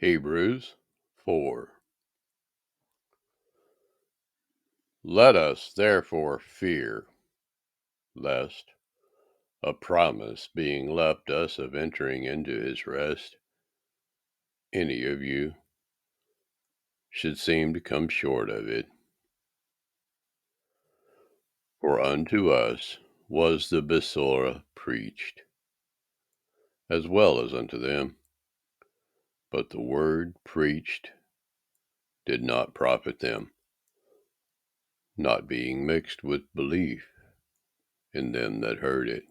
Hebrews 4. Let us therefore fear, lest, a promise being left us of entering into his rest, any of you should seem to come short of it. For unto us was the Besorah preached, as well as unto them. But the word preached did not profit them, not being mixed with belief in them that heard it.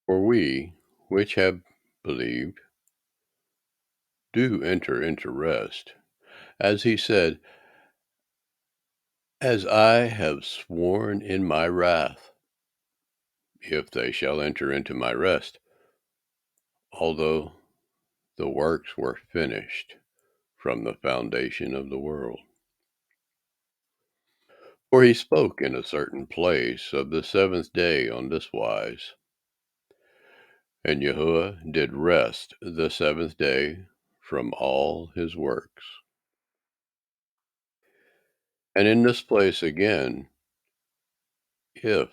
For we, which have believed, do enter into rest, as he said, as I have sworn in my wrath, if they shall enter into my rest, although the works were finished from the foundation of the world. For he spoke in a certain place of the seventh day on this wise, and Yahuwah did rest the seventh day from all his works. And in this place again, if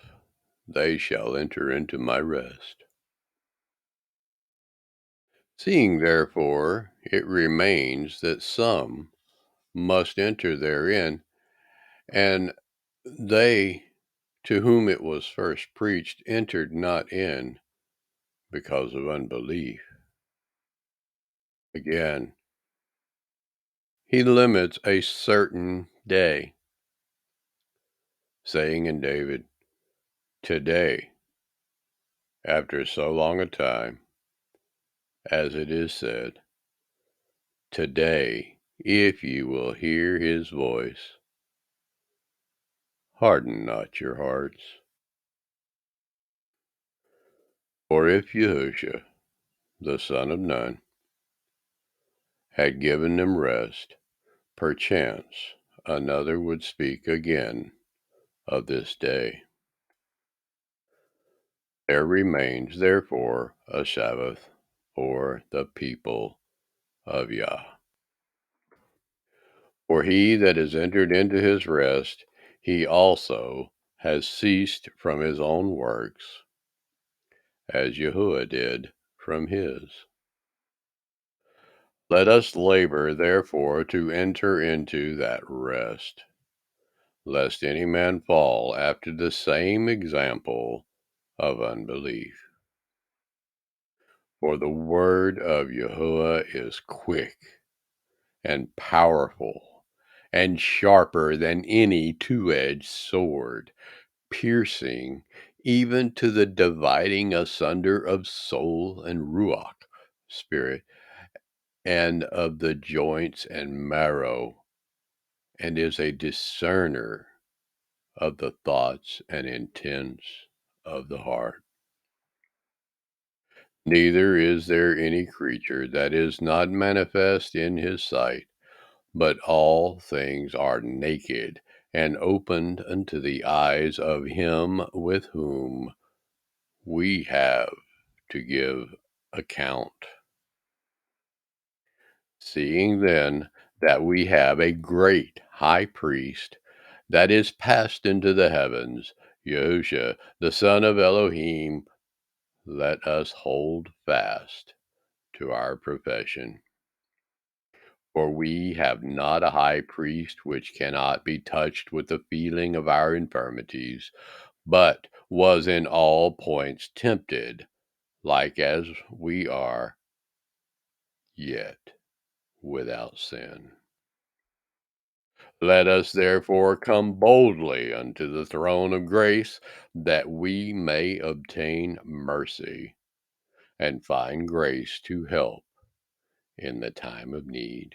they shall enter into my rest. Seeing therefore it remains that some must enter therein, and they to whom it was first preached entered not in because of unbelief. Again, he limits a certain day, saying in David, today, after so long a time, as it is said, today, if you will hear his voice, harden not your hearts. For if Yahushua, the son of Nun, had given them rest, perchance another would speak again of this day. There remains therefore a Sabbath for the people of Yah. For he that is entered into his rest, he also has ceased from his own works, as Yahuwah did from his. Let us labor therefore to enter into that rest, lest any man fall after the same example of unbelief. For the word of Yahuwah is quick and powerful and sharper than any two-edged sword, piercing even to the dividing asunder of soul and ruach, spirit, and of the joints and marrow, and is a discerner of the thoughts and intents of the heart. Neither is there any creature that is not manifest in his sight, but all things are naked and opened unto the eyes of him with whom we have to give account. Seeing then that we have a great high priest that is passed into the heavens, Yahushua, the Son of Elohim, let us hold fast to our profession. For we have not a high priest which cannot be touched with the feeling of our infirmities, but was in all points tempted, like as we are, yet without sin. Let us therefore come boldly unto the throne of grace, that we may obtain mercy and find grace to help in the time of need.